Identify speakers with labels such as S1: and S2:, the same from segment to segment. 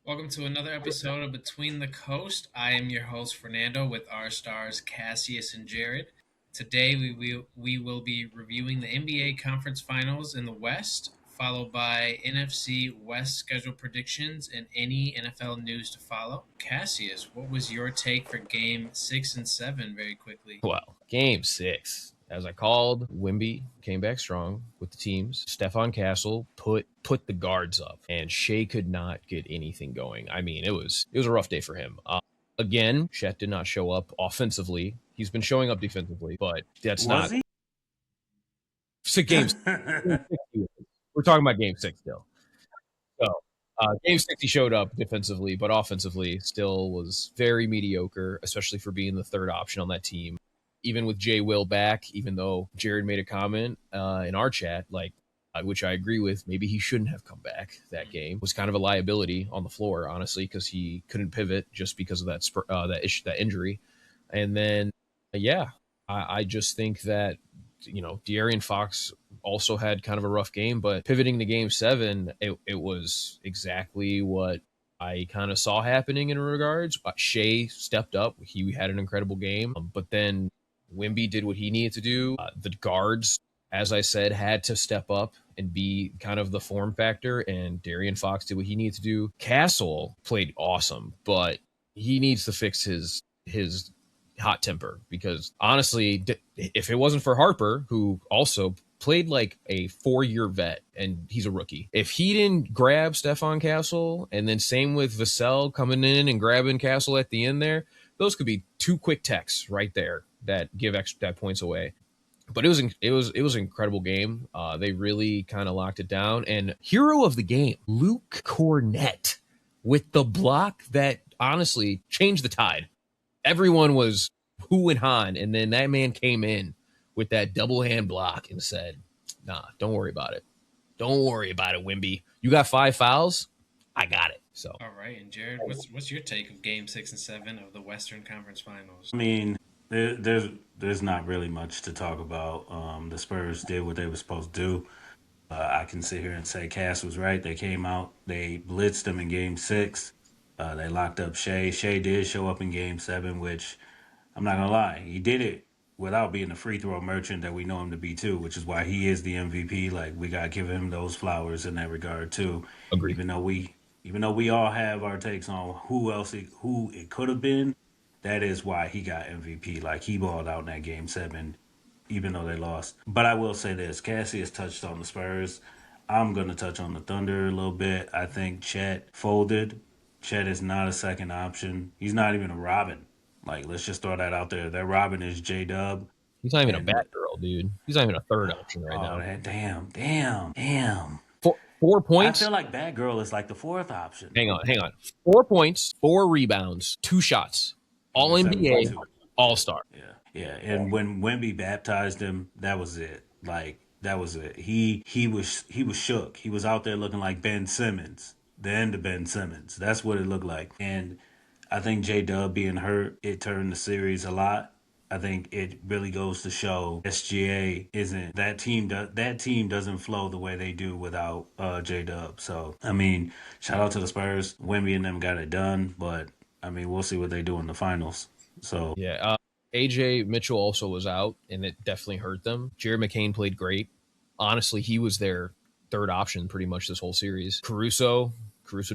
S1: Welcome to another episode of Between the Coast. I am your host Fernando with our stars Cassius and Jared. Today we will be reviewing the NBA Conference Finals in the West, followed by NFC West schedule predictions and any NFL news to follow. Cassius, what was your take for Game 6 and 7? Very quickly.
S2: Well, game six, as I called, Wimby came back strong with the teams. Stefan Castle put the guards up, and Shea could not get anything going. I mean, it was a rough day for him. Again, Chet did not show up offensively. He's been showing up defensively, but that's
S3: Was
S2: not
S3: he?
S2: six games. We're talking about game six still. So game six, he showed up defensively, but offensively still was very mediocre, especially for being the third option on that team. Even with Jay Will back, even though Jared made a comment in our chat, which I agree with, maybe he shouldn't have come back that game. Was kind of a liability on the floor, honestly, because he couldn't pivot just because of that injury. And then, yeah, I just think that De'Aaron Fox also had kind of a rough game, but pivoting to game seven, it was exactly what I kind of saw happening in regards. Shea stepped up. He had an incredible game, but then Wimby did what he needed to do. The guards, as I said, had to step up and be kind of the form factor, and Darian Fox did what he needed to do. Castle played awesome, but he needs to fix his hot temper, because honestly, if it wasn't for Harper, who also played like a 4-year vet and he's a rookie, if he didn't grab Stefan Castle, and then same with Vassell coming in and grabbing Castle at the end there, those could be two quick techs right there that give extra points away. But it was an incredible game. They really kind of locked it down. And hero of the game, Luke Cornett, with the block that honestly changed the tide. Everyone was hoo and han, and then that man came in with that double hand block and said, "Nah, don't worry about it. Don't worry about it, Wimby. You got 5 fouls. I got it." So,
S1: All right, and Jared, what's your take of Game 6 and 7 of the Western Conference Finals?
S3: I mean, there's not really much to talk about. The Spurs did what they were supposed to do. I can sit here and say Cass was right. They came out, they blitzed them in Game 6. They locked up Shea. Shea did show up in Game 7, which I'm not gonna lie, he did it without being the free throw merchant that we know him to be too, which is why he is the MVP. Like, we gotta give him those flowers in that regard too.
S2: agree.
S3: Even though we all have our takes on who it could have been, that is why he got MVP. Like, he balled out in that Game 7, even though they lost. But I will say this: Cassie has touched on the Spurs. I'm gonna touch on the Thunder a little bit. I think Chet folded. Chet is not a second option. He's not even a Robin. Like, let's just throw that out there. That Robin is J Dub.
S2: He's not even a
S3: And
S2: bad girl, dude. He's not even a third option right now.
S3: damn.
S2: Four
S3: I
S2: points.
S3: feel like Bad Girl is like the fourth option.
S2: Hang on. 4 points, 4 rebounds, 2 shots. All NBA,
S3: 7.2.
S2: all star.
S3: Yeah. And when Wemby baptized him, that was it. Like, that was it. He was shook. He was out there looking like Ben Simmons, the end of Ben Simmons. That's what it looked like. And I think J Dub being hurt, it turned the series a lot. I think it really goes to show SGA isn't that team. That team doesn't flow the way they do without J Dub. So, I mean, shout out to the Spurs. Wemby and them got it done, but I mean, we'll see what they do in the finals. So,
S2: Yeah. AJ Mitchell also was out, and it definitely hurt them. Jared McCain played great. Honestly, he was their third option pretty much this whole series. Caruso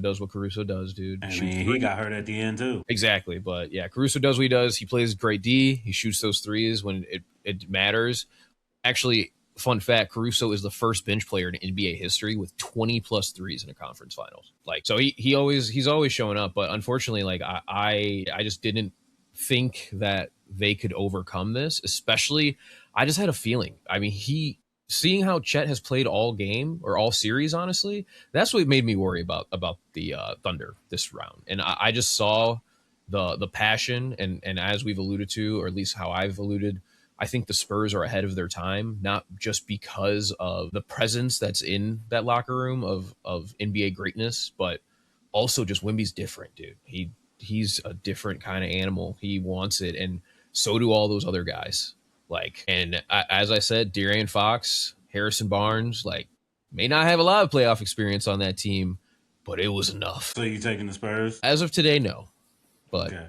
S2: does what Caruso does, dude.
S3: I
S2: Shoots
S3: mean, he got hurt at the end too.
S2: exactly, but yeah, Caruso does what he does. He plays great D. He shoots those threes when it matters. Actually, fun fact: Caruso is the first bench player in NBA history with 20 plus threes in a conference finals. Like, so he's always showing up, but unfortunately, like I just didn't think that they could overcome this. Especially, I just had a feeling. I mean, seeing how Chet has played all game or all series, honestly, that's what made me worry about the Thunder this round. And I just saw the passion, and as we've alluded to, or at least how I've alluded, I think the Spurs are ahead of their time, not just because of the presence that's in that locker room of NBA greatness, but also just Wimby's different, dude. He's a different kind of animal. He wants it, and so do all those other guys. Like, and as I said, De'Aaron Fox, Harrison Barnes, like, may not have a lot of playoff experience on that team, but it was enough.
S3: So you taking the Spurs?
S2: As of today, no. But
S3: Okay.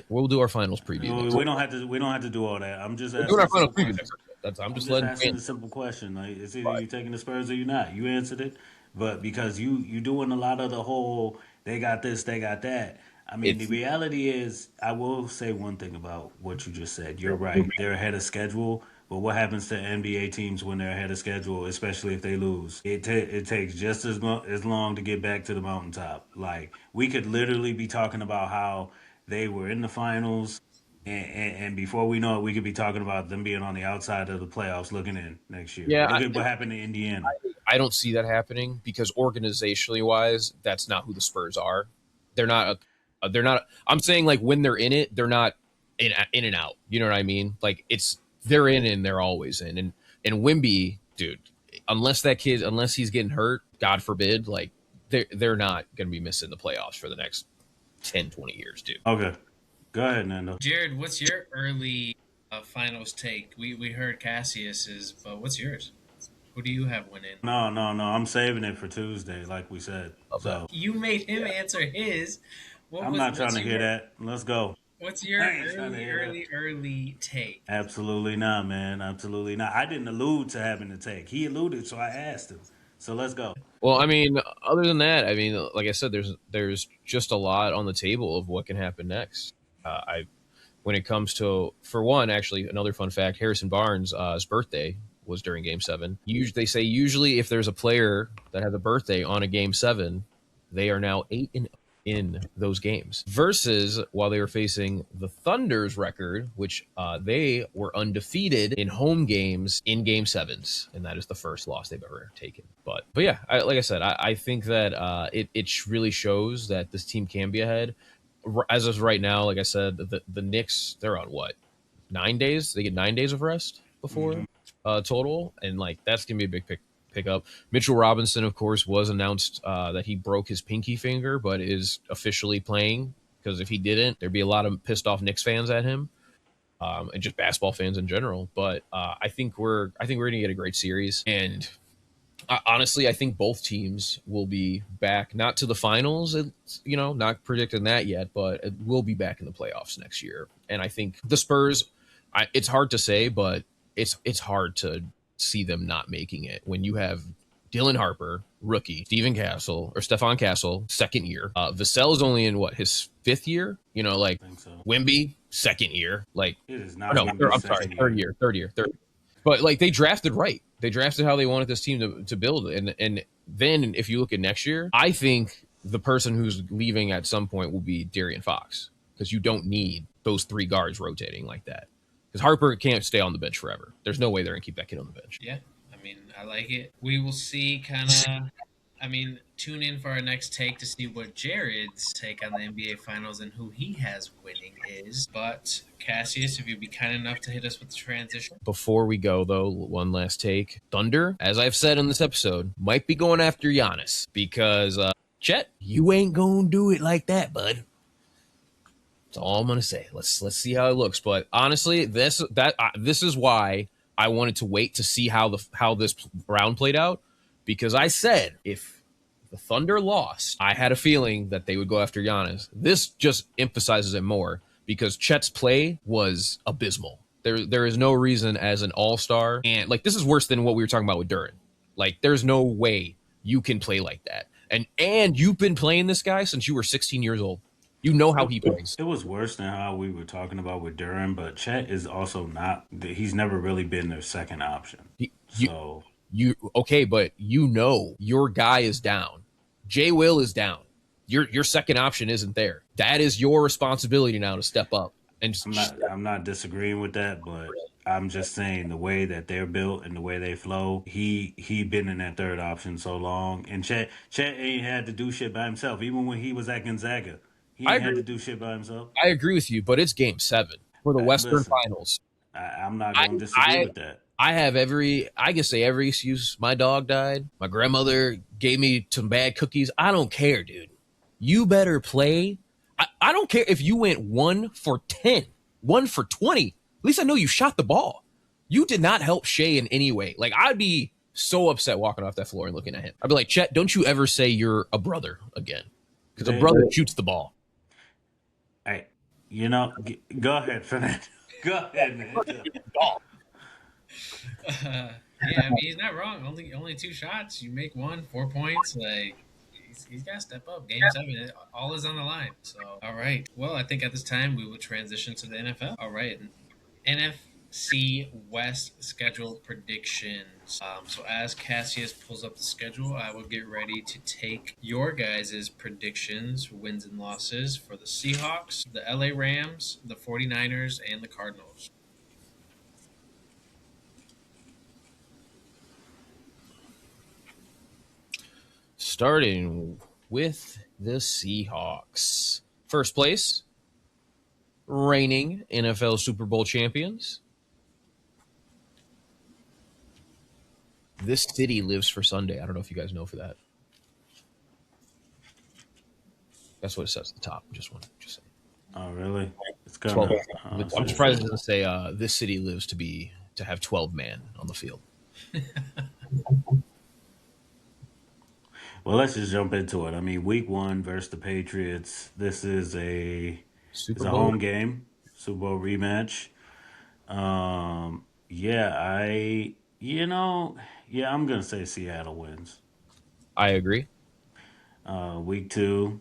S2: we'll do our finals preview.
S3: We don't have to do all that. I'm just
S2: We're doing
S3: asking
S2: our
S3: a
S2: finals
S3: simple
S2: preview
S3: question.
S2: next week. I'm
S3: I'm
S2: just
S3: just
S2: letting
S3: asking a
S2: fans.
S3: simple question. Like, it's either
S2: But
S3: you taking the Spurs or you not. You answered it, but because you doing a lot of the whole they got this, they got that. I mean, the
S2: it's
S3: reality is, I will say one thing about what you just said. You're right. They're ahead of schedule. But what happens to NBA teams when they're ahead of schedule, especially if they lose? It takes just as long to get back to the mountaintop. Like, we could literally be talking about how they were in the finals, and before we know it, we could be talking about them being on the outside of the playoffs looking in next year.
S2: yeah.
S3: Look at what happened to Indiana.
S2: I don't see that happening because organizationally wise, that's not who the Spurs are. They're not. They're not. I'm saying like when they're in it, they're not in and out. You know what I mean? Like it's they're in and they're always in. And Wimby, dude, unless he's getting hurt, God forbid, like they're not going to be missing the playoffs for the next 10, 20 years, dude.
S3: Okay. Go ahead, Nando.
S1: Jared, what's your early finals take? We heard Cassius's, but what's yours? Who do you have winning?
S3: No. I'm saving it for Tuesday, like we said.
S2: Love that.
S3: So
S1: You made him answer his.
S3: I'm not trying to hear that. Let's go.
S1: What's your
S3: I ain't trying to hear that.
S1: early take?
S3: Absolutely not, man. Absolutely not. I didn't allude to having to take. He alluded, so I asked him. So let's go.
S2: Well, I mean, other than that, I mean, like I said, there's just a lot on the table of what can happen next. I when it comes to, for one, actually, another fun fact: Harrison Barnes' his birthday was during Game 7. They say usually if there's a player that has a birthday on a Game 7, they are now 8-0 in those games. Versus while they were facing the Thunder's record, which they were undefeated in home games in Game 7s, and that is the first loss they've ever taken. But yeah, like I said, I think that it really shows that this team can be ahead. As of right now, like I said, the Knicks, they're on what, 9 days? They get 9 days of rest before total, and like that's gonna be a big pick up. Mitchell Robinson, of course, was announced that he broke his pinky finger, but is officially playing, because if he didn't, there'd be a lot of pissed off Knicks fans at him, and just basketball fans in general. But I think we're gonna get a great series, and honestly, I think both teams will be back, not to the finals, not predicting that yet, but it will be back in the playoffs next year. And I think the Spurs, it's hard to say, but it's hard to see them not making it when you have Dylan Harper, rookie, Stephon Castle, second year. Vassell is only in his fifth year. Like
S3: I think so.
S2: Wemby, second year. Like
S3: It is not.
S2: no, I'm sorry, third year. But like they drafted right. They drafted how they wanted this team to build. And then if you look at next year, I think the person who's leaving at some point will be De'Aaron Fox, because you don't need those three guards rotating like that. Because Harper can't stay on the bench forever. There's no way they're going to keep that kid on the bench.
S1: Yeah, I mean, I like it. We will see tune in for our next take to see what Jared's take on the NBA Finals and who he has winning is. But Cassius, if you'd be kind enough to hit us with the transition.
S2: Before we go, though, one last take. Thunder, as I've said in this episode, might be going after Giannis because, Chet, you ain't going to do it like that, bud. That's all I'm going to say. Let's see how it looks. But honestly, this is why I wanted to wait to see how this round played out, because I said if the Thunder lost, I had a feeling that they would go after Giannis. This just emphasizes it more because Chet's play was abysmal. There is no reason as an all-star, and like this is worse than what we were talking about with Duran. Like there's no way you can play like that. And you've been playing this guy since you were 16 years old. You know how he plays.
S3: It was worse than how we were talking about with Duran, but Chet is also not. He's never really been their second option.
S2: Okay, but your guy is down. Jay Will is down. Your second option isn't there. That is your responsibility now to step up. And
S3: I'm not disagreeing with that, but I'm just saying the way that they're built and the way they flow, he been in that third option so long, and Chet ain't had to do shit by himself. Even when he was at Gonzaga, he ain't had to do shit by himself.
S2: I agree with you, but it's Game 7 for the Western Finals.
S3: I'm not going to disagree with that.
S2: I can say every excuse. My dog died. My grandmother gave me some bad cookies. I don't care, dude. You better play. I don't care if you went 1 for 10, 1 for 20. At least I know you shot the ball. You did not help Shea in any way. Like, I'd be So upset walking off that floor and looking at him. I'd be like, Chet, don't you ever say you're a brother again. Because a brother shoots the ball.
S3: Hey, go ahead, Fernando. Go ahead, man.
S1: Yeah, I mean he's not wrong. Only 2 shots. You make one, 4 points. Like he's got to step up. Game 7, all is on the line. So all right. Well, I think at this time we will transition to the NFL. All right, NFC West schedule predictions. So as Cassius pulls up the schedule, I will get ready to take your guys' predictions, wins and losses for the Seahawks, the LA Rams, the 49ers, and the Cardinals.
S2: Starting with the Seahawks. First place, reigning NFL Super Bowl champions. This city lives for Sunday. I don't know if you guys know for that. That's what it says at the top. Just saying.
S3: Oh, really? It's coming.
S2: I'm surprised it doesn't say this city lives to have 12 man on the field.
S3: Well, let's just jump into it. I mean, Week 1 versus the Patriots. This is it's a home game, Super Bowl rematch. I'm gonna say Seattle wins.
S2: I agree.
S3: Week 2,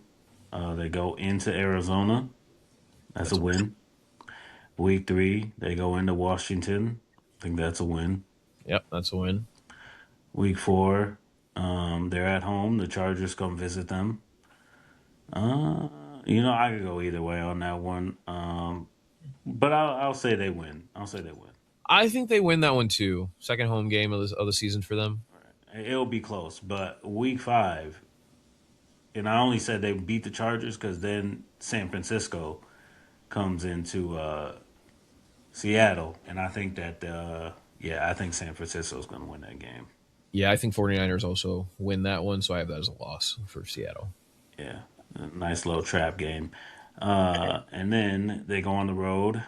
S3: they go into Arizona. That's a win. Week 3, they go into Washington. I think that's a win.
S2: Yep, that's a win.
S3: Week 4, they're at home. The Chargers come visit them. I could go either way on that one. But I'll say they win.
S2: I think they win that one too. Second home game of the season for them.
S3: It'll be close. But Week 5, and I only said they beat the Chargers because then San Francisco comes into Seattle, and I think that I think San Francisco's going to win that game.
S2: Yeah, I think 49ers also win that one, so I have that as a loss for Seattle.
S3: Yeah, a nice little trap game. And then they go on the road.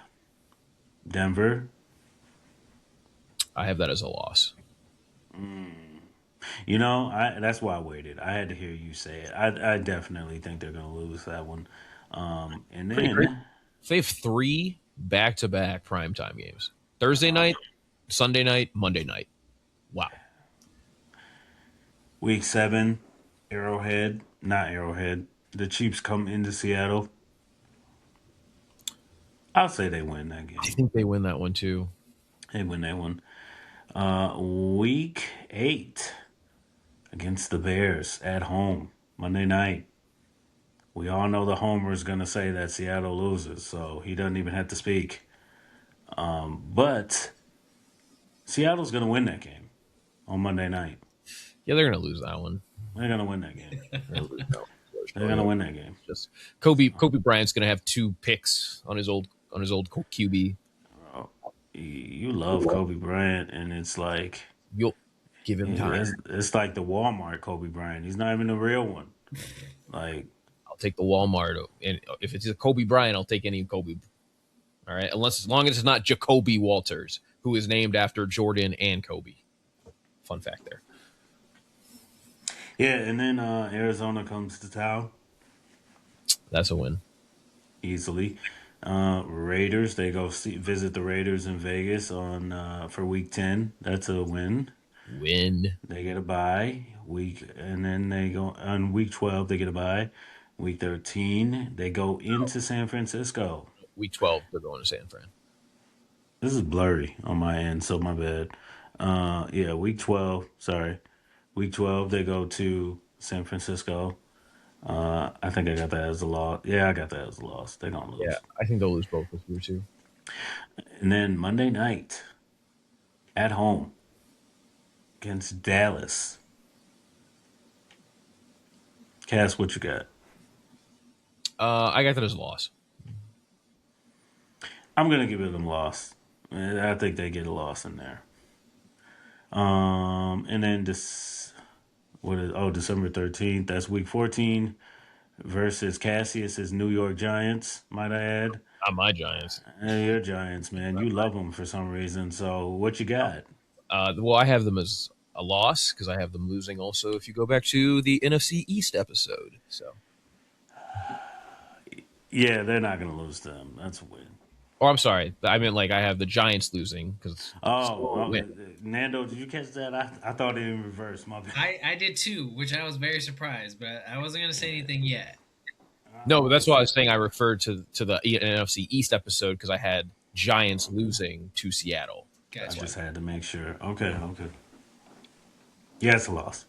S3: Denver.
S2: I have that as a loss.
S3: That's why I waited. I had to hear you say it. I definitely think they're going to lose that one. And then
S2: they have 3 back-to-back primetime games. Thursday night, Sunday night, Monday night. Wow.
S3: Week 7, not Arrowhead. The Chiefs come into Seattle. I'll say they win that game.
S2: I think they win that one too.
S3: They win that one. Week 8 against the Bears at home, Monday night. We all know the homer is going to say that Seattle loses, so he doesn't even have to speak. But Seattle's going to win that game on Monday night.
S2: Yeah, they're going to lose that one.
S3: They're going to win that game. They're going to win that game.
S2: Just Kobe Bryant's going to have 2 picks on his old QB.
S3: You love Kobe Bryant, and it's like
S2: you'll give him time.
S3: It's like the Walmart Kobe Bryant. He's not even the real one. Like,
S2: I'll take the Walmart, and if it's a Kobe Bryant, I'll take any Kobe. All right, as long as it's not Jacoby Walters, who is named after Jordan and Kobe. Fun fact there.
S3: Yeah, and then Arizona comes to town.
S2: That's a win.
S3: Easily. Raiders, they go visit the Raiders in Vegas for Week 10. That's a win. They get a bye. And then they go on Week 12. They get a bye. Week 13, they go into San Francisco.
S2: Week 12, they're going to San Fran.
S3: This is blurry on my end, so my bad. Week 12. Sorry. Week 12, they go to San Francisco. I think I got that as a loss. Yeah, I got that as a loss. They're going to lose.
S2: Yeah, I think they'll lose both this year, too.
S3: And then Monday night, at home, against Dallas. Cass, what you got?
S2: I got that as a loss.
S3: I'm going to give it a loss. I think they get a loss in there. And then December 13th. That's Week 14 versus Cassius's New York Giants, might I add.
S2: Not my Giants.
S3: Your Giants, man. You love them for some reason. So what you got?
S2: Well, I have them as a loss because I have them losing also if you go back to the NFC East episode. So,
S3: Yeah, they're not gonna lose to them. That's a win.
S2: or I'm sorry, I meant like I have the Giants losing because
S3: Oh, Nando, did you catch that? I thought it in reverse. My bad.
S1: I did too, which I was very surprised, but I wasn't gonna say anything yet.
S2: no, that's why I was saying I referred to the NFC East episode because I had Giants losing to Seattle.
S3: I
S1: Gotcha.
S3: just had to make sure. Okay. Yeah, it's a loss.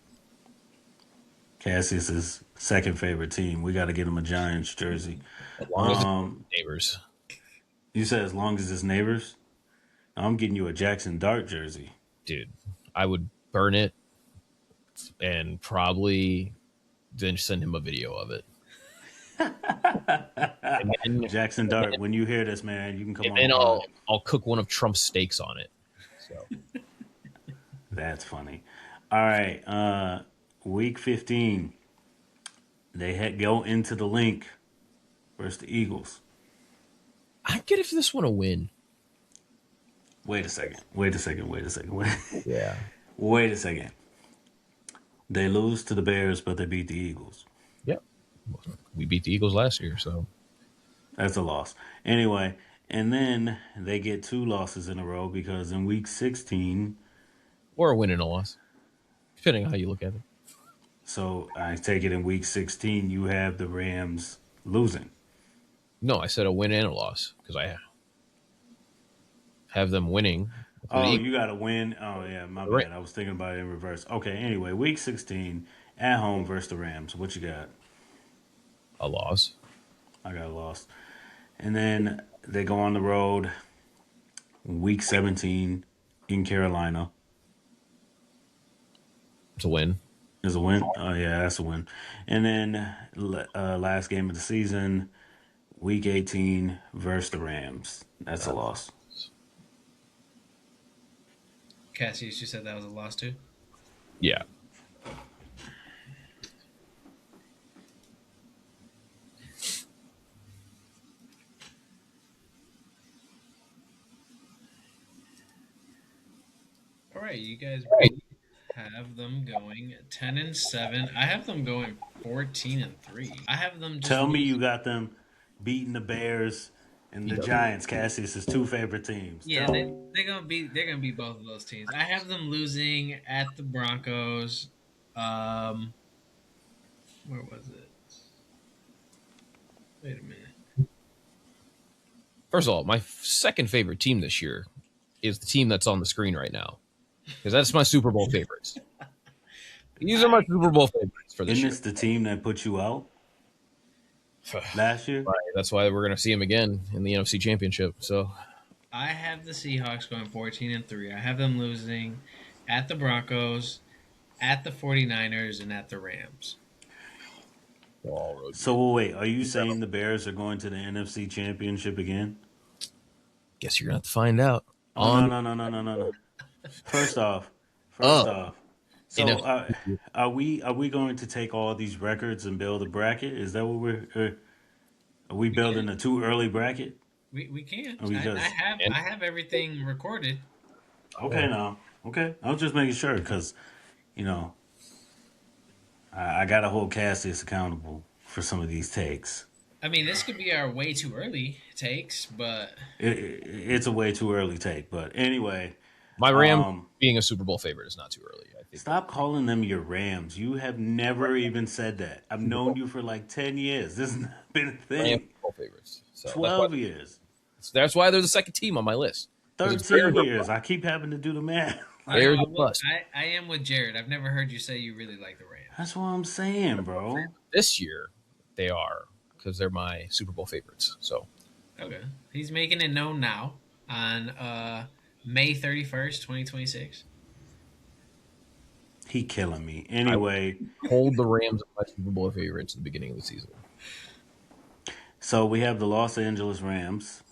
S3: Cassius's second favorite team. We got to get him a Giants jersey.
S2: As long as
S3: Um,
S2: it's neighbors,
S3: you said as long as it's neighbors. I'm getting you a Jackson Dart jersey.
S2: dude, I would burn it and probably then send him a video of it. And then,
S3: Jackson Dart. When you hear this, man, you can come
S2: and
S3: on.
S2: then
S3: the pod.
S2: I'll cook one of Trump's steaks on it. So
S3: That's funny. All right. Week 15. They go into the link versus the Eagles.
S2: I get if this one a win.
S3: Wait a second.
S2: Yeah.
S3: Wait a second. They lose to the Bears, but they beat the Eagles.
S2: Yep. We beat the Eagles last year, so
S3: That's a loss. Anyway, and then they get 2 losses in a row because in week 16,
S2: or a win and a loss, depending on how you look at it.
S3: so I take it in week 16, you have the Rams losing.
S2: No, I said a win and a loss because I have them winning.
S3: Oh, you got to win. Oh, yeah, my
S2: Right.
S3: bad. I was thinking about it in reverse. Okay, anyway, week 16 at home versus the Rams. What you got?
S2: A loss.
S3: I got lost. And then they go on the road week 17 in Carolina.
S2: It's a win.
S3: Is a win. Oh, yeah, that's a win. And then last game of the season, week 18 versus the Rams. That's a loss.
S1: Cassius, you said that was a loss too.
S2: Yeah.
S1: All right, you guys have them going 10-7. I have them going 14-3. I have them. Just
S3: Tell me you got them beating the Bears and the Giants, Cassius' 2 favorite teams.
S1: Yeah,
S3: Tell me.
S1: they're gonna beat both of those teams. I have them losing at the Broncos. Where was it? Wait a minute.
S2: First of all, my second favorite team this year is the team that's on the screen right now because that's my Super Bowl favorites. These are my Super Bowl favorites for this
S3: Isn't
S2: year.
S3: this the team that put you out last year?
S2: Right, that's why we're going to see him again in the NFC Championship. So
S1: I have the Seahawks going 14-3. I have them losing at the Broncos, at the 49ers, and at the Rams.
S3: So wait, are you saying the Bears are going to the NFC Championship again?
S2: guess you're going to have to find out.
S3: Oh, no. First off. So are we going to take all these records and build a bracket? Is that what are we building a too early bracket?
S1: We can.
S3: Or we
S1: I
S3: just-
S1: have everything recorded.
S3: Okay, now. Okay, I was just making sure because, I got to hold Cassius accountable for some of these takes.
S1: I mean, this could be our way too early takes, but
S3: It's a way too early take, but anyway.
S2: My Rams being a Super Bowl favorite is not too early. I think.
S3: Stop calling them your Rams. You have never even said that. I've known you for like 10 years. This has not been a
S2: Rams
S3: thing.
S2: Super Bowl favorites. So
S3: 12 years.
S2: That's why they're the second team on my list.
S3: 13 years. I keep having to do the math.
S2: Bears are bust.
S1: I am with Jared. I've never heard you say you really like the Rams.
S3: That's what I'm saying, bro.
S2: This year, they are because they're my Super Bowl favorites. So
S1: Okay. He's making it known now on May 31st, 2026.
S3: He killing me. Anyway,
S2: hold the Rams as my Super Bowl favorites at the beginning of the season.
S3: so we have the Los Angeles Rams.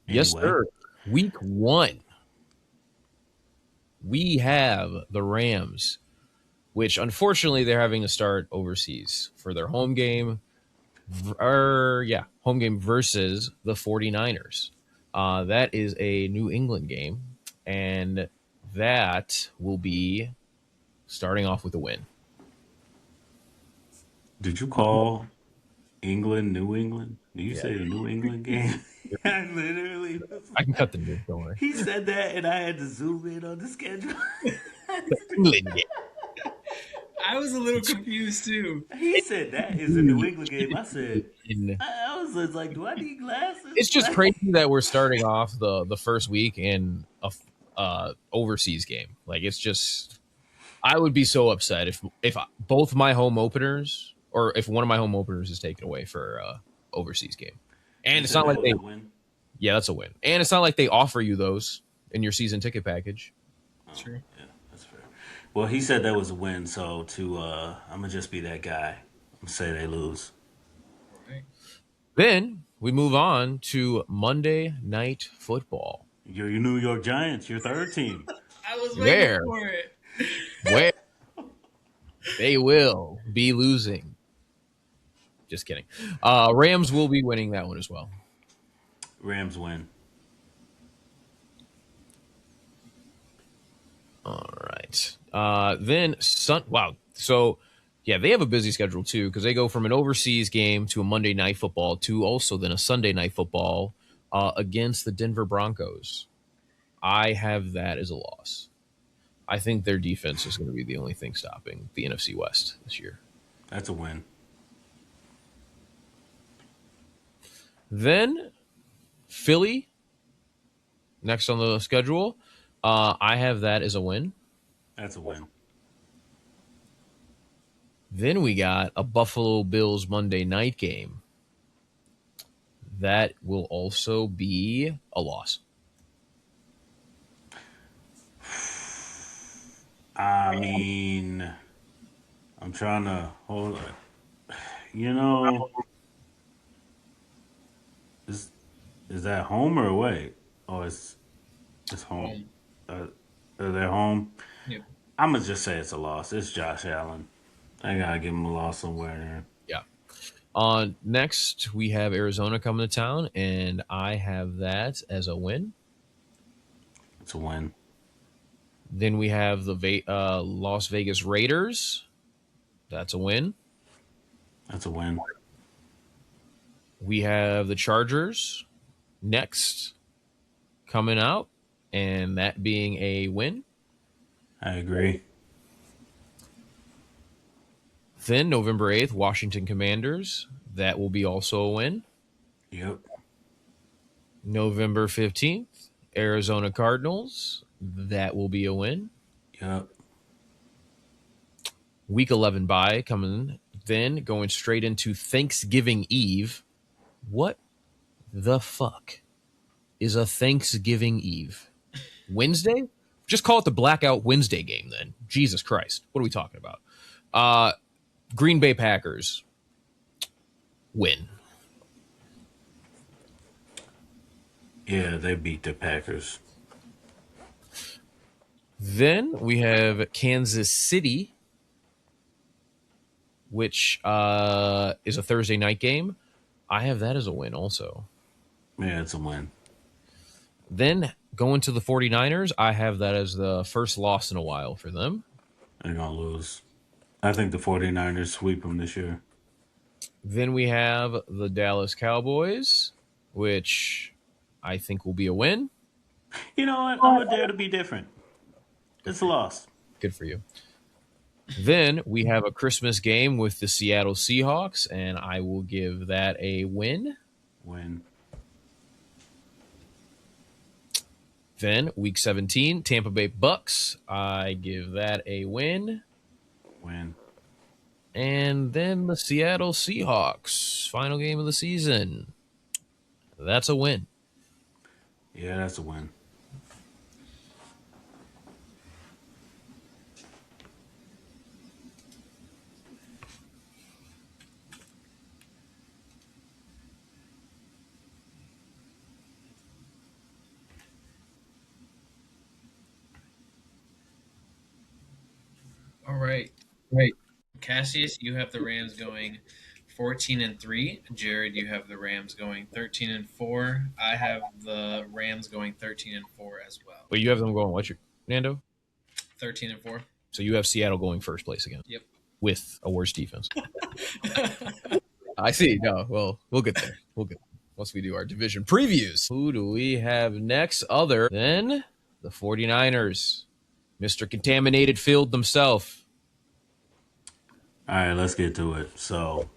S2: Yes,
S3: Anyway.
S2: sir. Week 1, we have the Rams, which unfortunately they're having to start overseas for their home game. Home game versus the 49ers. That is a New England game, and that will be starting off with a win.
S3: Did you call England New England? Did you
S2: Yeah.
S3: say the New England game? I literally was
S2: I can
S3: like,
S2: cut the news, don't worry.
S3: he said that, and I had to zoom in on the schedule.
S2: England game.
S1: I was a little confused too.
S3: He said that is a New England game. I said, I was just like, do I need glasses?
S2: It's just crazy that we're starting off the first week in a overseas game. Like it's just, I would be so upset if both my home openers or if one of my home openers is taken away for overseas game. And
S3: You
S2: it's
S3: said
S2: not
S3: that
S2: like
S3: was
S2: they,
S3: a win.
S2: yeah, that's a win. And it's not like they offer you those in your season ticket package.
S3: Oh,
S1: True.
S3: yeah, that's fair. Well, he said that was a win, so I'm gonna just be that guy. I'm gonna say they lose.
S1: All right.
S2: Then we move on to Monday Night Football,
S3: You're your New York Giants, your third team.
S1: I was waiting
S2: where
S1: for it.
S2: where they will be losing. Just kidding. Rams will be winning that one as well.
S3: Rams win.
S2: All right. Then wow. So yeah, they have a busy schedule too because they go from an overseas game to a Monday Night Football to also then a Sunday Night Football against the Denver Broncos. I have that as a loss. I think their defense is going to be the only thing stopping the NFC West this year.
S3: That's a win.
S2: Then Philly next on the schedule. I have that as a win.
S3: That's a win.
S2: Then we got a Buffalo Bills Monday night game. That will also be a loss.
S3: I mean, I'm trying to hold it. You know, is is that home or away? Oh, it's home.
S1: Home.
S3: Uh, are they home?
S1: Yep.
S3: I'm gonna just say it's a loss. It's Josh Allen. I gotta give him a loss somewhere there.
S2: Yeah. Next, we have Arizona coming to town, and I have that as a win.
S3: It's a win.
S2: Then we have the Las Vegas Raiders. That's a win.
S3: That's a win.
S2: We have the Chargers next coming out, and that being a win.
S3: I agree.
S2: Then November 8th, Washington Commanders. That will be also a win.
S3: Yep.
S2: November 15th, Arizona Cardinals. That will be a win.
S3: Yep.
S2: Week 11 bye coming. Then going straight into Thanksgiving Eve. What the fuck is a Thanksgiving Eve? Wednesday? Just call it the Blackout Wednesday game then. Jesus Christ. What are we talking about? Green Bay Packers win.
S3: Yeah, they beat the Packers.
S2: Then we have Kansas City, which is a Thursday night game. I have that as a win also.
S3: Yeah, it's a win.
S2: Then going to the 49ers, I have that as the first loss in a while for them.
S3: They're gonna lose. I think the 49ers sweep them this year.
S2: Then we have the Dallas Cowboys, which I think will be a win.
S3: You know what? I'm gonna dare to be different. It's a loss.
S2: Good for you. Then we have a Christmas game with the Seattle Seahawks, and I will give that a win.
S3: Win.
S2: Then week 17, Tampa Bay Bucks. I give that a win.
S3: Win.
S2: And then the Seattle Seahawks, final game of the season. That's a win.
S3: Yeah, that's a win.
S1: All right.
S2: Right.
S1: Cassius, you have the Rams going 14-3. Jared, you have the Rams going 13-4. I have the Rams going 13-4 as well.
S2: But you have them going, Nando?
S1: 13-4.
S2: So you have Seattle going first place again.
S1: Yep.
S2: With a worse defense. I see. No, well, we'll get there. We'll get there once we do our division previews. Who do we have next other than the 49ers? Mr. Contaminated Field themselves.
S3: All right, let's get to it. So,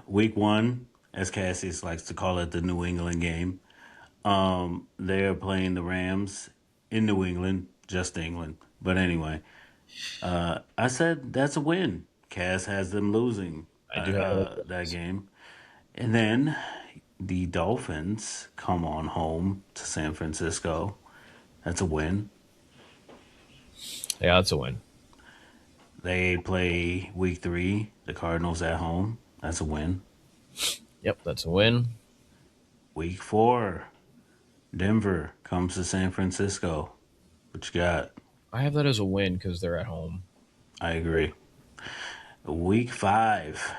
S3: week 1, as Cassius likes to call it, the New England game. They're playing the Rams in New England, just England. But anyway, I said that's a win. Cass has them losing
S2: I do have
S3: that game. And then the Dolphins come on home to San Francisco. That's a win.
S2: Yeah, that's a win.
S3: They play week 3, the Cardinals at home. That's a win.
S2: Yep, that's a win.
S3: Week 4, Denver comes to San Francisco. What you got?
S2: I have that as a win because they're at home.
S3: I agree. Week 5,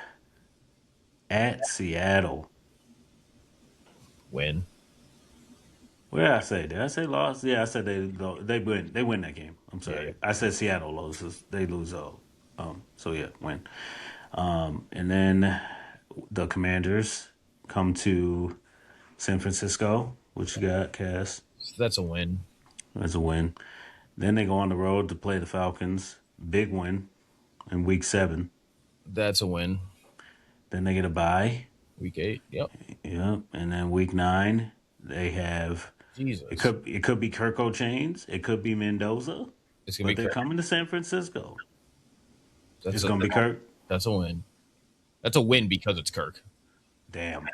S3: at Seattle.
S2: Win.
S3: What did I say? Did I say loss? Yeah, I said they win. They win that game. I'm sorry.
S2: Yeah.
S3: I said Seattle loses. They lose. So yeah, win. And then the Commanders come to San Francisco. What you got, Cass?
S2: That's a win.
S3: That's a win. Then they go on the road to play the Falcons. Big win in week 7.
S2: That's a win.
S3: Then they get a bye.
S2: Week 8. Yep.
S3: Yep. And then week 9, they have.
S2: Jesus.
S3: It could be Kirko Chains. It could be Mendoza.
S2: It's gonna
S3: But
S2: be
S3: they're
S2: Kirk.
S3: coming to San Francisco. It's
S2: That's
S3: going to be Kirk.
S2: That's a win. That's a win because it's Kirk.
S3: Damn.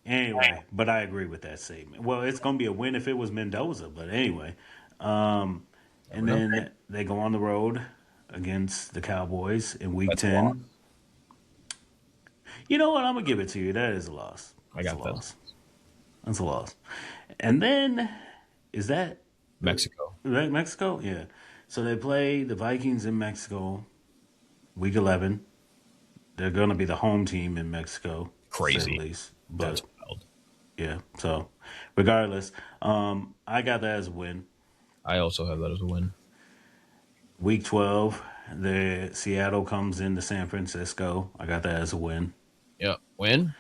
S3: Anyway, but I agree with that statement. Well, it's going to be a win if it was Mendoza. But anyway. And then they go on the road against the Cowboys in week
S2: That's a
S3: 10.
S2: loss.
S3: You know what? I'm going to give it to you. That is a loss.
S2: I got that.
S3: That's a loss. And then, is that
S2: Mexico.
S3: Mexico? Yeah. So they play the Vikings in Mexico, week 11. They're going to be the home team in Mexico.
S2: Crazy.
S3: To say the least. But,
S2: That's wild.
S3: yeah. So, regardless, I got that as a win.
S2: I also have that as a win.
S3: Week 12, the Seattle comes into San Francisco. I got that as a win.
S2: Yep. Win.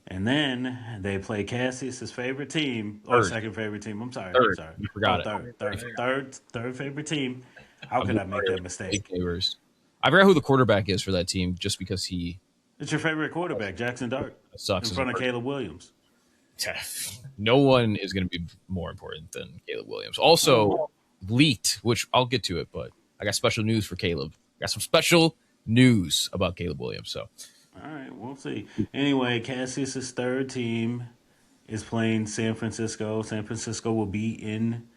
S3: And then they play Cassius's favorite team, or
S2: Third.
S3: second favorite team. I'm sorry.
S2: You forgot it.
S3: Third favorite team. How could I make that mistake?
S2: I forgot who the quarterback is for that team just because he
S3: It's your favorite quarterback, Jackson Dart,
S2: sucks.
S3: in front of Caleb Williams.
S2: No one is going to be more important than Caleb Williams. Also, leaked, which I'll get to it, but I got special news for Caleb. Got some special news about Caleb Williams. So,
S3: All right, we'll see. Anyway, Cassius's third team is playing San Francisco. San Francisco will be in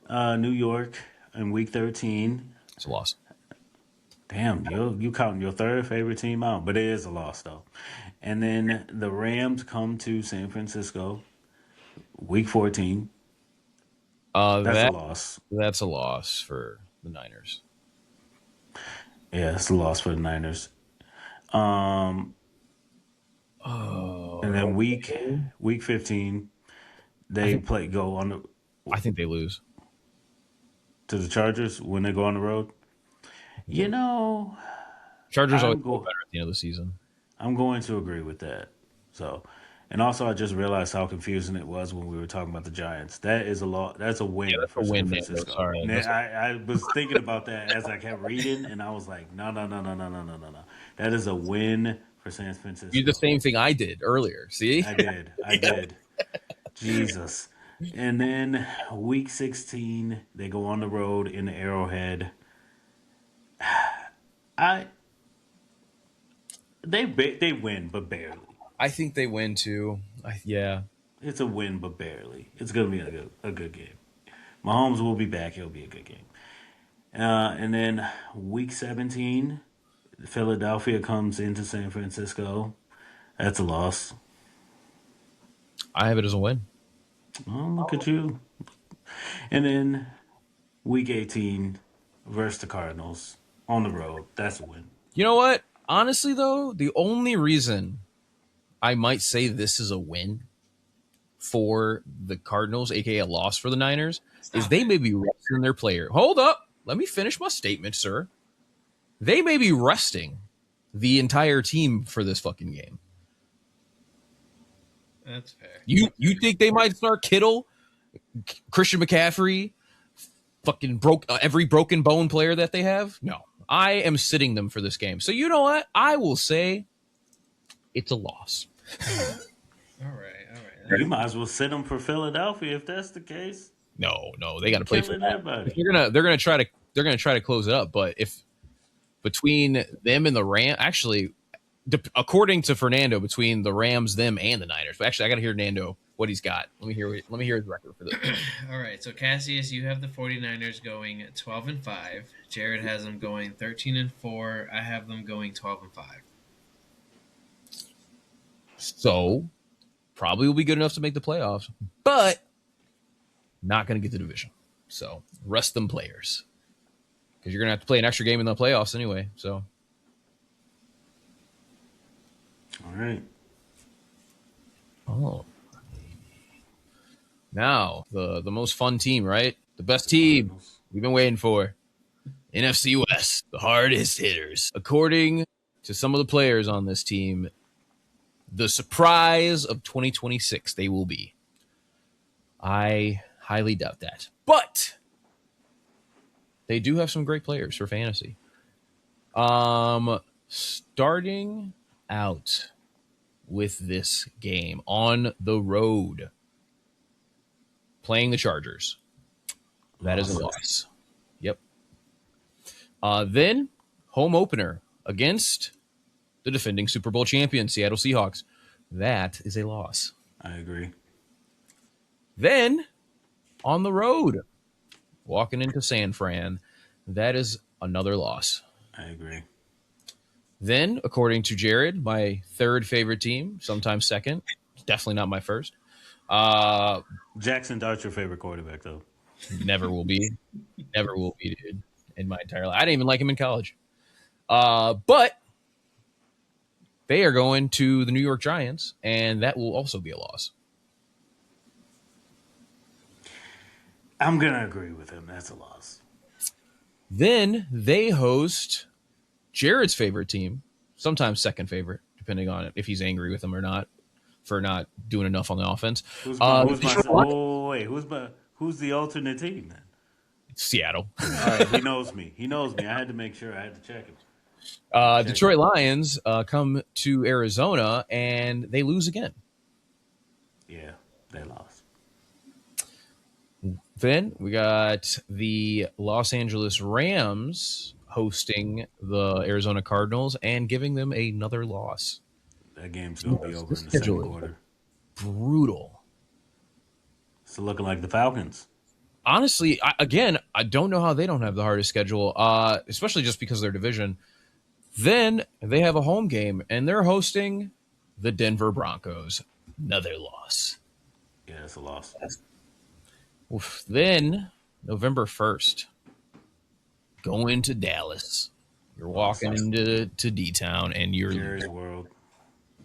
S3: New York in week 13.
S2: it's a loss.
S3: Damn, you counting your third favorite team out, but it is a loss though. And then the Rams come to San Francisco, week 14. That's a loss.
S2: That's a loss for the Niners.
S3: Yeah, it's a loss for the Niners. And then week 15, they go on
S2: I think they lose.
S3: to the Chargers when they go on the road. You know,
S2: Chargers
S3: I'm
S2: always go
S3: go-
S2: better at the end of the season.
S3: I'm going to agree with that. So, and also I just realized how confusing it was when we were talking about the Giants. That is a lot. That's a win
S2: Yeah, that's
S3: for
S2: a
S3: San
S2: win,
S3: Francisco.
S2: Sorry.
S3: I was thinking about that as I kept reading, and I was like, no. That is a win for San Francisco.
S2: You did the same thing I did earlier. See?
S3: I did. Jesus. And then week 16, they go on the road in the Arrowhead. They win, but barely.
S2: I think they win too. Yeah.
S3: It's a win, but barely. It's gonna be a good game. Mahomes will be back. It'll be a good game. And then week 17, Philadelphia comes into San Francisco. That's a loss.
S2: I have it as a win.
S3: Oh, look at you. And then week 18 versus the Cardinals on the road. That's a win.
S2: You know what? Honestly, though, the only reason I might say this is a win for the Cardinals, aka a loss for the Niners, is
S1: Stop
S2: they
S1: it.
S2: may be resting their player. Hold up. Let me finish my statement, sir. They may be resting the entire team for this fucking game.
S1: That's fair.
S2: You think they might start Kittle, Christian McCaffrey, fucking every broken bone player that they have? No. I am sitting them for this game. So you know what? I will say it's a loss.
S1: All right.
S3: You might as well sit them for Philadelphia if that's the case.
S2: No, they got to play for
S3: Killing
S2: that.
S3: everybody.
S2: They're gonna try to close it up. But if between them and the Rams, actually, according to Fernando, between the Rams, them, and the Niners. But actually, I got to hear Nando what he's got. Let me hear his record for this.
S1: All right. So Cassius, you have the 49ers going 12-5. Jared has them going 13-4. I have them going 12-5.
S2: So probably will be good enough to make the playoffs, but not going to get the division. So rest them players because you're going to have to play an extra game in the playoffs anyway. So.
S3: All right.
S2: Oh. Now, the most fun team, right? The best team we've been waiting for. NFC West, the hardest hitters. According to some of the players on this team, the surprise of 2026 they will be. I highly doubt that. But they do have some great players for fantasy. Starting out with this game on the road, playing the Chargers. That is a loss. Yep. Then home opener against the defending Super Bowl champion Seattle Seahawks. That is a loss.
S3: I agree.
S2: Then on the road, walking into San Fran, that is another loss.
S3: I agree.
S2: Then, according to Jared, my third favorite team, sometimes second, definitely not my first.
S3: Jackson Dart's your favorite quarterback, though.
S2: Never will be. Never will be, dude, in my entire life. I didn't even like him in college. But they are going to the New York Giants, and that will also be a loss.
S3: I'm going to agree with him. That's a loss.
S2: Then they host Jared's favorite team, sometimes second favorite, depending on if he's angry with them or not for not doing enough on the offense.
S3: Who's the alternate team then?
S2: Seattle.
S3: All right, he knows me. I had to make sure. I had to check him.
S2: Detroit Lions come to Arizona, and they lose again.
S3: Yeah, they lost.
S2: Then we got the Los Angeles Rams hosting the Arizona Cardinals and giving them another loss.
S3: That game's going to be over in the second quarter.
S2: Brutal.
S3: It's looking like the Falcons.
S2: Honestly, I don't know how they don't have the hardest schedule, especially just because of their division. Then they have a home game, and they're hosting the Denver Broncos. Another loss.
S3: Yeah, it's a loss.
S2: Oof. Then, November 1st, going to Dallas. You're walking into D-Town, and you're
S3: Jerry's World.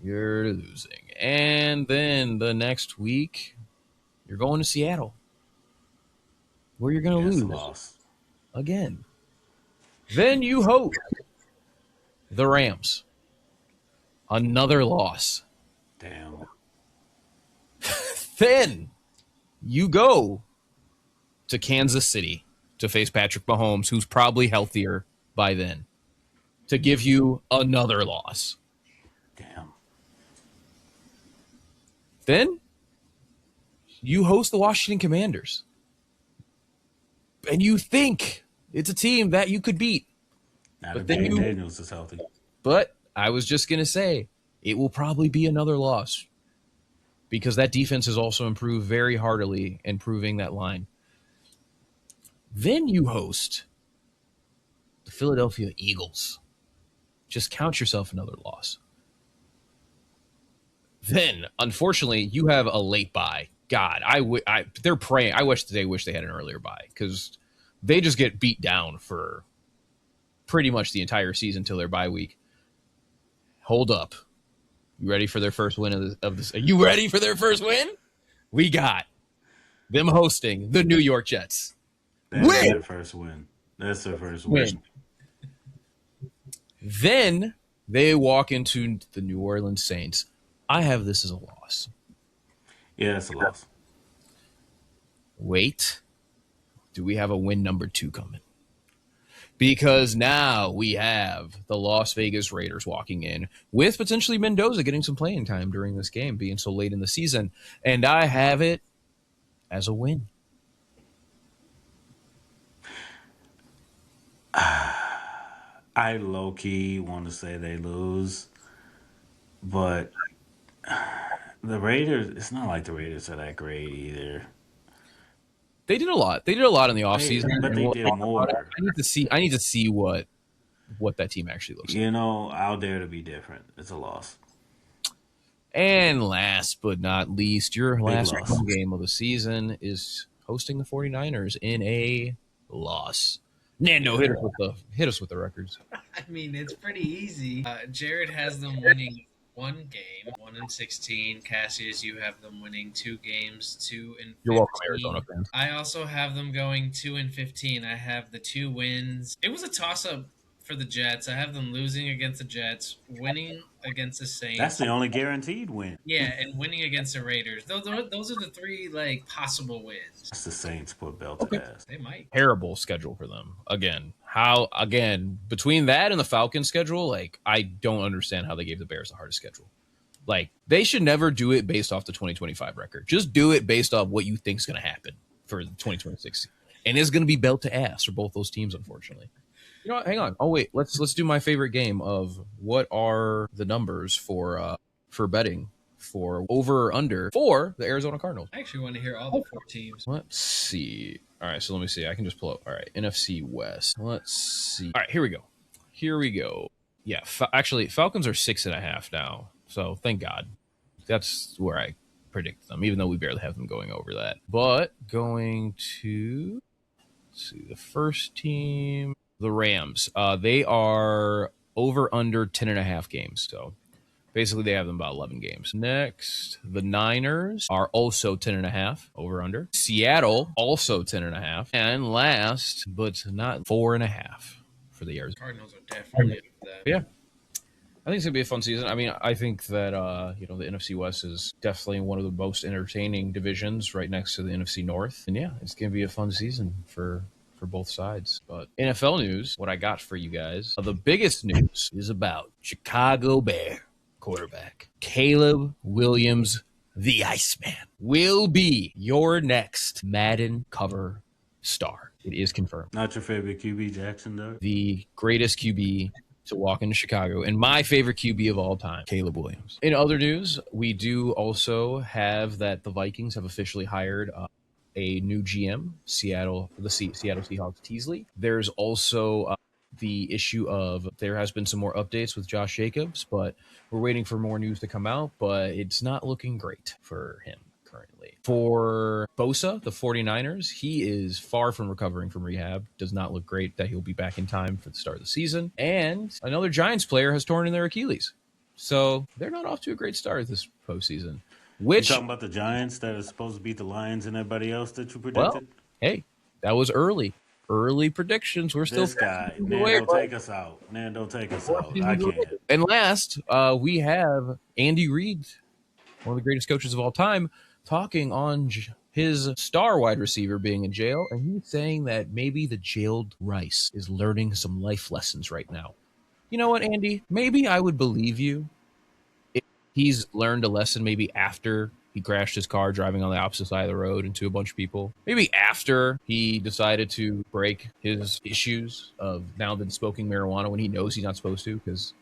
S2: You're losing. And then the next week, you're going to Seattle, where you're going to lose
S3: loss.
S2: again. Then you host the Rams. Another loss.
S3: Damn.
S2: Then you go to Kansas City to face Patrick Mahomes, who's probably healthier by then, to give you another loss.
S3: Damn.
S2: Then you host the Washington Commanders. And you think it's a team that you could beat.
S3: Not if Daniel Daniels is healthy.
S2: But I was just going to say, it will probably be another loss because that defense has also improved very heartily, improving that line. Then you host the Philadelphia Eagles. Just count yourself another loss. Then, unfortunately, you have a late bye. God, they're praying. I wish they had an earlier bye because they just get beat down for pretty much the entire season till their bye week. Hold up. You ready for their first win of this? Are you ready for their first win? we got them hosting the New York Jets.
S3: That is their first win. That's their first win.
S2: Then they walk into the New Orleans Saints. I have this as a loss.
S3: Yeah, that's a loss.
S2: Wait, do we have a win number 2 coming? Because now we have the Las Vegas Raiders walking in with potentially Mendoza getting some playing time during this game, being so late in the season. And I have it as a win.
S3: I low-key want to say they lose, but the Raiders, it's not like the Raiders are that great either.
S2: They did a lot. They did a lot in the offseason.
S3: But they did more.
S2: I need to see what that team actually looks like.
S3: You know, I'll dare to be different. It's a loss.
S2: And last but not least, your last home game of the season is hosting the 49ers in a loss. Nando, hit us with the records.
S1: I mean, it's pretty easy. Jared has them winning 1 game, 1-16. Cassius, you have them winning 2 games, 2-15.
S2: You're welcome, Arizona fans.
S1: I also have them going 2-15. I have the 2 wins. It was a toss-up for the Jets. I have them losing against the Jets, winning against the Saints.
S3: That's the only guaranteed win.
S1: Yeah, and winning against the Raiders. Those are the 3 possible wins.
S3: That's the Saints put belted ass.
S1: They might.
S2: Terrible schedule for them. Again, between that and the Falcons schedule, I don't understand how they gave the Bears the hardest schedule. They should never do it based off the 2025 record. Just do it based off what you think is going to happen for the 2026. And it's going to be belt to ass for both those teams, unfortunately. You know what? Hang on. Oh wait, let's do my favorite game of what are the numbers for betting for over or under for the Arizona Cardinals.
S1: I actually want to hear all the 4 teams.
S2: Let's see. All right, so let me see. I can just pull up. All right, NFC West. Let's see. All right, here we go. Yeah, actually, Falcons are 6.5 now. So thank God. That's where I predict them, even though we barely have them going over that. But going to see the first team. The Rams, they are over under 10.5 games. So basically they have them about 11 games. Next, the Niners are also 10.5 over under. Seattle also 10.5. And last, but not 4.5 for the Arizona
S1: Cardinals are definitely up that.
S2: Yeah. I think it's going to be a fun season. I mean, I think that, the NFC West is definitely one of the most entertaining divisions right next to the NFC North. And yeah, it's going to be a fun season for both sides. But NFL news, what I got for you guys, the biggest news is about Chicago Bear quarterback Caleb Williams, the Iceman, will be your next Madden cover star. It is confirmed.
S3: Not your favorite QB, Jackson, though?
S2: The greatest QB to walk into Chicago, and my favorite QB of all time, Caleb Williams. In other news, we do also have that the Vikings have officially hired a new GM, Seattle Seahawks Teasley. There's also the issue of there has been some more updates with Josh Jacobs, but we're waiting for more news to come out, but it's not looking great for him currently. For Bosa, the 49ers, he is far from recovering from rehab. Does not look great that he'll be back in time for the start of the season. And another Giants player has torn in their Achilles. So they're not off to a great start this postseason.
S3: You talking about the Giants that are supposed to beat the Lions and everybody else that you predicted?
S2: Well, hey, that was early predictions. We're still
S3: this guy. Nando, take us out. Nando, take us out. I can't.
S2: And last, we have Andy Reid, one of the greatest coaches of all time, talking on his star wide receiver being in jail, and he's saying that maybe the jailed Rice is learning some life lessons right now. You know what, Andy? Maybe I would believe you if he's learned a lesson maybe after he crashed his car driving on the opposite side of the road into a bunch of people. Maybe after he decided to break his issues of now then smoking marijuana when he knows he's not supposed to because,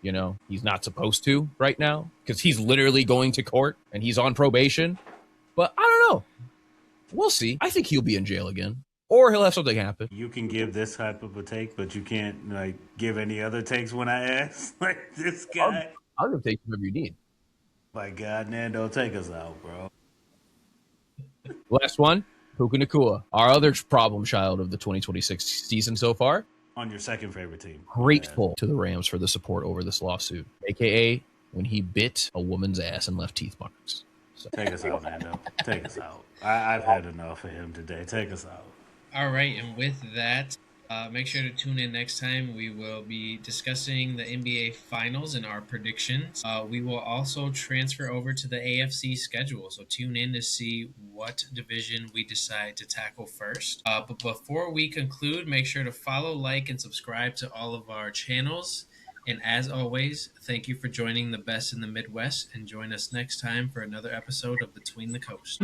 S2: you know, he's not supposed to right now because he's literally going to court and he's on probation. But I don't know. We'll see. I think he'll be in jail again. Or he'll have something happen.
S3: You can give this type of a take, but you can't give any other takes when I ask. This guy.
S2: I'll give take whatever you need.
S3: My God, Nando, take us out, bro.
S2: Last one, Puka Nacua, our other problem child of the 2026 season so far.
S3: On your second favorite team.
S2: Grateful to the Rams for the support over this lawsuit, a.k.a. when he bit a woman's ass and left teeth marks. So
S3: Take us out, Nando. Take us out. I've had enough of him today. Take us out.
S1: All right, and with that, make sure to tune in next time. We will be discussing the NBA Finals and our predictions. We will also transfer over to the AFC schedule, so tune in to see what division we decide to tackle first. But before we conclude, make sure to follow, like, and subscribe to all of our channels. And as always, thank you for joining the best in the Midwest, and join us next time for another episode of Between the Coast.